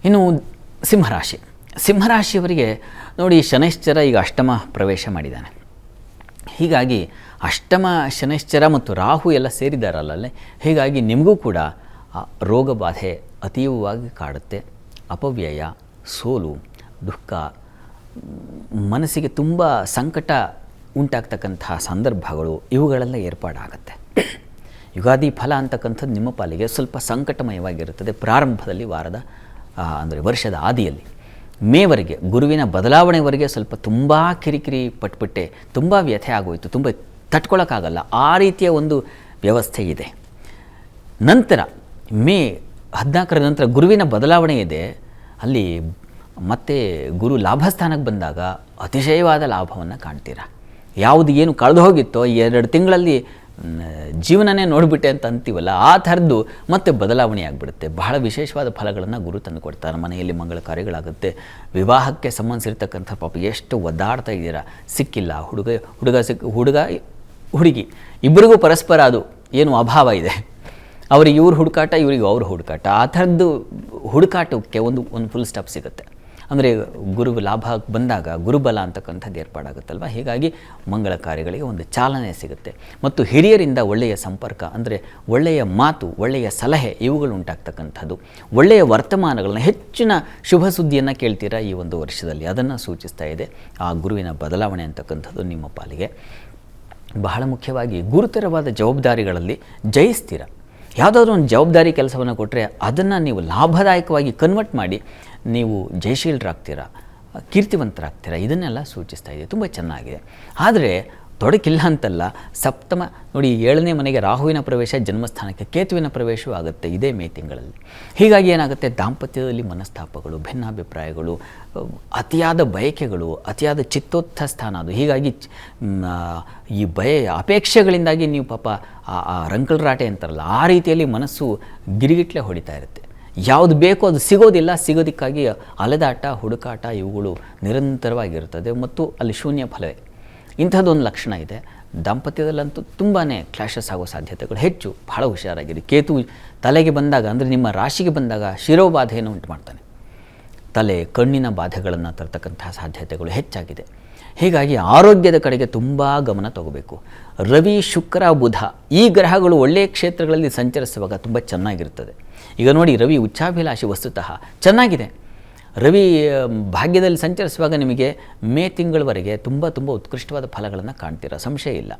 ಇನ್ನು ಸಿಂಹರಾಶಿ. ಸಿಂಹರಾಶಿಯವರಿಗೆ ನೋಡಿ, ಶನೈಶ್ಚರ ಈಗ ಅಷ್ಟಮ ಪ್ರವೇಶ ಮಾಡಿದ್ದಾನೆ. ಹೀಗಾಗಿ ಅಷ್ಟಮ ಶನೈಶ್ಚರ ಮತ್ತು ರಾಹು ಎಲ್ಲ ಸೇರಿದಾರಲ್ಲೇ, ಹೀಗಾಗಿ ನಿಮಗೂ ಕೂಡ ರೋಗ ಬಾಧೆ ಅತೀವವಾಗಿ ಕಾಡುತ್ತೆ. ಅಪವ್ಯಯ, ಸೋಲು, ದುಃಖ, ಮನಸ್ಸಿಗೆ ತುಂಬ ಸಂಕಟ ಉಂಟಾಗ್ತಕ್ಕಂತಹ ಸಂದರ್ಭಗಳು ಇವುಗಳೆಲ್ಲ ಏರ್ಪಾಡಾಗುತ್ತೆ. ಯುಗಾದಿ ಫಲ ಅಂತಕ್ಕಂಥದ್ದು ನಿಮ್ಮ ಪಾಲಿಗೆ ಸ್ವಲ್ಪ ಸಂಕಟಮಯವಾಗಿರುತ್ತದೆ ಪ್ರಾರಂಭದಲ್ಲಿ, ವಾರದ ಅಂದರೆ ವರ್ಷದ ಆದಿಯಲ್ಲಿ. ಮೇವರೆಗೆ, ಗುರುವಿನ ಬದಲಾವಣೆವರೆಗೆ ಸ್ವಲ್ಪ ತುಂಬ ಕಿರಿಕಿರಿ ಪಟ್ಬಿಟ್ಟೆ, ತುಂಬ ವ್ಯಥೆ ಆಗೋಯಿತು, ತುಂಬ ತಟ್ಕೊಳ್ಳೋಕ್ಕಾಗಲ್ಲ, ಆ ರೀತಿಯ ಒಂದು ವ್ಯವಸ್ಥೆ ಇದೆ. ನಂತರ ಮೇ 14ರ ನಂತರ ಗುರುವಿನ ಬದಲಾವಣೆ ಇದೆ. ಅಲ್ಲಿ ಮತ್ತೆ ಗುರು ಲಾಭಸ್ಥಾನಕ್ಕೆ ಬಂದಾಗ ಅತಿಶಯವಾದ ಲಾಭವನ್ನು ಕಾಣ್ತೀರ. ಯಾವುದು ಏನು ಕಳೆದು ಹೋಗಿತ್ತೋ 2 ತಿಂಗಳಲ್ಲಿ ಜೀವನನೇ ನೋಡಿಬಿಟ್ಟೆ ಅಂತ ಅಂತೀವಲ್ಲ, ಆ ಥರದ್ದು ಮತ್ತೆ ಬದಲಾವಣೆ ಆಗಿಬಿಡುತ್ತೆ. ಬಹಳ ವಿಶೇಷವಾದ ಫಲಗಳನ್ನು ಗುರು ತಂದು ಕೊಡ್ತಾರೆ. ಮನೆಯಲ್ಲಿ ಮಂಗಳ ಕಾರ್ಯಗಳಾಗುತ್ತೆ. ವಿವಾಹಕ್ಕೆ ಸಂಬಂಧಿಸಿರ್ತಕ್ಕಂಥ ಪಾಪ ಎಷ್ಟು ಒದ್ದಾಡ್ತಾ ಇದ್ದೀರಾ, ಸಿಕ್ಕಿಲ್ಲ, ಹುಡುಗಿ ಇಬ್ಬರಿಗೂ ಪರಸ್ಪರ ಅದು ಏನು ಅಭಾವ ಇದೆ. ಅವ್ರಿಗೆ ಇವ್ರ ಹುಡುಕಾಟ, ಇವರಿಗೆ ಅವ್ರ ಹುಡುಕಾಟ, ಆ ಥರದ್ದು ಹುಡುಕಾಟಕ್ಕೆ ಒಂದು ಫುಲ್ ಸ್ಟಾಪ್ ಸಿಗುತ್ತೆ. ಅಂದರೆ ಗುರು ಲಾಭ ಬಂದಾಗ ಗುರುಬಲ ಅಂತಕ್ಕಂಥದ್ದು ಏರ್ಪಾಡಾಗುತ್ತಲ್ವ. ಹೀಗಾಗಿ ಮಂಗಳ ಕಾರ್ಯಗಳಿಗೆ ಒಂದು ಚಾಲನೆ ಸಿಗುತ್ತೆ. ಮತ್ತು ಹಿರಿಯರಿಂದ ಒಳ್ಳೆಯ ಸಂಪರ್ಕ, ಅಂದರೆ ಒಳ್ಳೆಯ ಮಾತು, ಒಳ್ಳೆಯ ಸಲಹೆ ಇವುಗಳು ಉಂಟಾಗ್ತಕ್ಕಂಥದ್ದು. ಒಳ್ಳೆಯ ವರ್ತಮಾನಗಳನ್ನ, ಹೆಚ್ಚಿನ ಶುಭ ಸುದ್ದಿಯನ್ನು ಕೇಳ್ತೀರಾ ಈ ಒಂದು ವರ್ಷದಲ್ಲಿ, ಅದನ್ನು ಸೂಚಿಸ್ತಾ ಇದೆ ಆ ಗುರುವಿನ ಬದಲಾವಣೆ ಅಂತಕ್ಕಂಥದ್ದು ನಿಮ್ಮ ಪಾಲಿಗೆ. ಬಹಳ ಮುಖ್ಯವಾಗಿ ಗುರುತರವಾದ ಜವಾಬ್ದಾರಿಗಳಲ್ಲಿ ಜಯಿಸ್ತೀರ. ಯಾವುದಾದ್ರೂ ಒಂದು ಜವಾಬ್ದಾರಿ ಕೆಲಸವನ್ನು ಕೊಟ್ಟರೆ ಅದನ್ನು ನೀವು ಲಾಭದಾಯಕವಾಗಿ ಕನ್ವರ್ಟ್ ಮಾಡಿ ನೀವು ಜಯಶೀಲರಾಗ್ತೀರ, ಕೀರ್ತಿವಂತರಾಗ್ತೀರ, ಇದನ್ನೆಲ್ಲ ಸೂಚಿಸ್ತಾ ಇದೆ. ತುಂಬ ಚೆನ್ನಾಗಿದೆ. ಆದರೆ ತೊಡಕಿಲ್ಲ ಅಂತಲ್ಲ. ಸಪ್ತಮ ನೋಡಿ, 7ನೇ ಮನೆಗೆ ರಾಹುವಿನ ಪ್ರವೇಶ, ಜನ್ಮಸ್ಥಾನಕ್ಕೆ ಕೇತುವಿನ ಪ್ರವೇಶವೂ ಆಗುತ್ತೆ ಇದೇ ಮೇ ತಿಂಗಳಲ್ಲಿ. ಹೀಗಾಗಿ ಏನಾಗುತ್ತೆ, ದಾಂಪತ್ಯದಲ್ಲಿ ಮನಸ್ತಾಪಗಳು, ಭಿನ್ನಾಭಿಪ್ರಾಯಗಳು, ಅತಿಯಾದ ಬಯಕೆಗಳು, ಅತಿಯಾದ ಚಿತ್ತೋತ್ಥ ಸ್ಥಾನ ಅದು. ಹೀಗಾಗಿ ಈ ಅಪೇಕ್ಷೆಗಳಿಂದಾಗಿ ನೀವು ಪಾಪ ಆ ರಂಕಲರಾಟೆ ಅಂತಾರಲ್ಲ, ಆ ರೀತಿಯಲ್ಲಿ ಮನಸ್ಸು ಗಿರಿಗಿಟ್ಲೆ ಹೊಡಿತಾ ಇರುತ್ತೆ. ಯಾವುದು ಬೇಕೋ ಅದು ಸಿಗೋದಿಲ್ಲ, ಸಿಗೋದಕ್ಕಾಗಿ ಅಲೆದಾಟ, ಹುಡುಕಾಟ ಇವುಗಳು ನಿರಂತರವಾಗಿರುತ್ತದೆ ಮತ್ತು ಅಲ್ಲಿ ಶೂನ್ಯ ಫಲವೇ. ಇಂಥದ್ದೊಂದು ಲಕ್ಷಣ ಇದೆ. ದಾಂಪತ್ಯದಲ್ಲಂತೂ ತುಂಬಾ ಕ್ಲಾಶಸ್ ಆಗೋ ಸಾಧ್ಯತೆಗಳು ಹೆಚ್ಚು. ಬಹಳ ಹುಷಾರಾಗಿರಿ. ಕೇತು ತಲೆಗೆ ಬಂದಾಗ, ಅಂದರೆ ನಿಮ್ಮ ರಾಶಿಗೆ ಬಂದಾಗ ಶಿರೋಬಾಧೆಯನ್ನು ಉಂಟು ಮಾಡ್ತಾನೆ. ತಲೆ, ಕಣ್ಣಿನ ಬಾಧೆಗಳನ್ನು ತರ್ತಕ್ಕಂತಹ ಸಾಧ್ಯತೆಗಳು ಹೆಚ್ಚಾಗಿದೆ. ಹೀಗಾಗಿ ಆರೋಗ್ಯದ ಕಡೆಗೆ ತುಂಬ ಗಮನ ತಗೋಬೇಕು. ರವಿ, ಶುಕ್ರ, ಬುಧ ಈ ಗ್ರಹಗಳು ಒಳ್ಳೆಯ ಕ್ಷೇತ್ರಗಳಲ್ಲಿ ಸಂಚರಿಸುವಾಗ ತುಂಬ ಚೆನ್ನಾಗಿರ್ತದೆ. ಈಗ ನೋಡಿ, ರವಿ ಉಚ್ಚಾಭಿಲಾಷಿ ವಸ್ತುತಃ ಚೆನ್ನಾಗಿದೆ. ರವಿ ಭಾಗ್ಯದಲ್ಲಿ ಸಂಚರಿಸುವಾಗ ನಿಮಗೆ ಮೇ ತಿಂಗಳವರೆಗೆ ತುಂಬ ಉತ್ಕೃಷ್ಟವಾದ ಫಲಗಳನ್ನು ಕಾಣ್ತೀರ, ಸಂಶಯ ಇಲ್ಲ.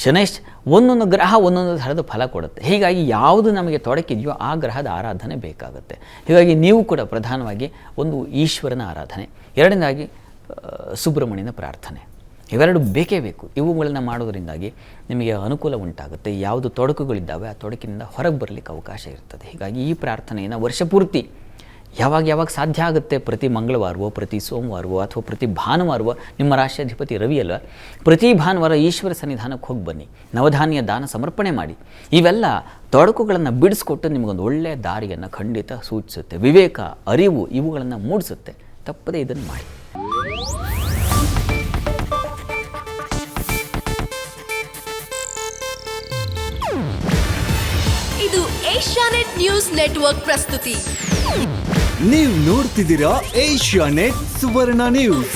ಶನೈಶ್ ಒಂದೊಂದು ಗ್ರಹ ಒಂದೊಂದು ಥರದ ಫಲ ಕೊಡುತ್ತೆ. ಹೀಗಾಗಿ ಯಾವುದು ನಮಗೆ ತೊಡಕಿದೆಯೋ ಆ ಗ್ರಹದ ಆರಾಧನೆ ಬೇಕಾಗುತ್ತೆ. ಹೀಗಾಗಿ ನೀವು ಕೂಡ ಪ್ರಧಾನವಾಗಿ ಒಂದು ಈಶ್ವರನ ಆರಾಧನೆ, ಎರಡನೇದಾಗಿ ಸುಬ್ರಹ್ಮಣ್ಯನ ಪ್ರಾರ್ಥನೆ, ಇವೆರಡು ಬೇಕೇ ಬೇಕು. ಇವುಗಳನ್ನು ಮಾಡೋದರಿಂದಾಗಿ ನಿಮಗೆ ಅನುಕೂಲ ಉಂಟಾಗುತ್ತೆ. ಯಾವುದು ತೊಡಕುಗಳಿದ್ದಾವೆ ಆ ತೊಡಕಿನಿಂದ ಹೊರಗೆ ಬರಲಿಕ್ಕೆ ಅವಕಾಶ ಇರ್ತದೆ. ಹೀಗಾಗಿ ಈ ಪ್ರಾರ್ಥನೆಯನ್ನು ವರ್ಷ ಪೂರ್ತಿ ಯಾವಾಗ ಸಾಧ್ಯ ಆಗುತ್ತೆ, ಪ್ರತಿ ಮಂಗಳವಾರವೋ, ಪ್ರತಿ ಸೋಮವಾರವೋ, ಅಥವಾ ಪ್ರತಿ ಭಾನುವಾರವೋ, ನಿಮ್ಮ ರಾಶಿಯಾಧಿಪತಿ ರವಿ ಅಲ್ವ, ಪ್ರತಿ ಭಾನುವಾರ ಈಶ್ವರ ಸನ್ನಿಧಾನಕ್ಕೆ ಹೋಗಿ ಬನ್ನಿ, ನವಧಾನ್ಯ ದಾನ ಸಮರ್ಪಣೆ ಮಾಡಿ. ಇವೆಲ್ಲ ತೊಡಕುಗಳನ್ನು ಬಿಡಿಸ್ಕೊಟ್ಟು ನಿಮಗೊಂದು ಒಳ್ಳೆಯ ದಾರಿಯನ್ನು ಖಂಡಿತ ಸೂಚಿಸುತ್ತೆ. ವಿವೇಕ, ಅರಿವು ಇವುಗಳನ್ನು ಮೂಡಿಸುತ್ತೆ. ತಪ್ಪದೇ ಇದನ್ನು ಮಾಡಿ. ಇದು ಏಷ್ಯಾನೆಟ್ ನ್ಯೂಸ್ ನೆಟ್ವರ್ಕ್ ಪ್ರಸ್ತುತಿ. ನೀವು ನೋಡ್ತಿದ್ದೀರಾ ಏಷ್ಯಾನೆಟ್ ಸುವರ್ಣ ನ್ಯೂಸ್.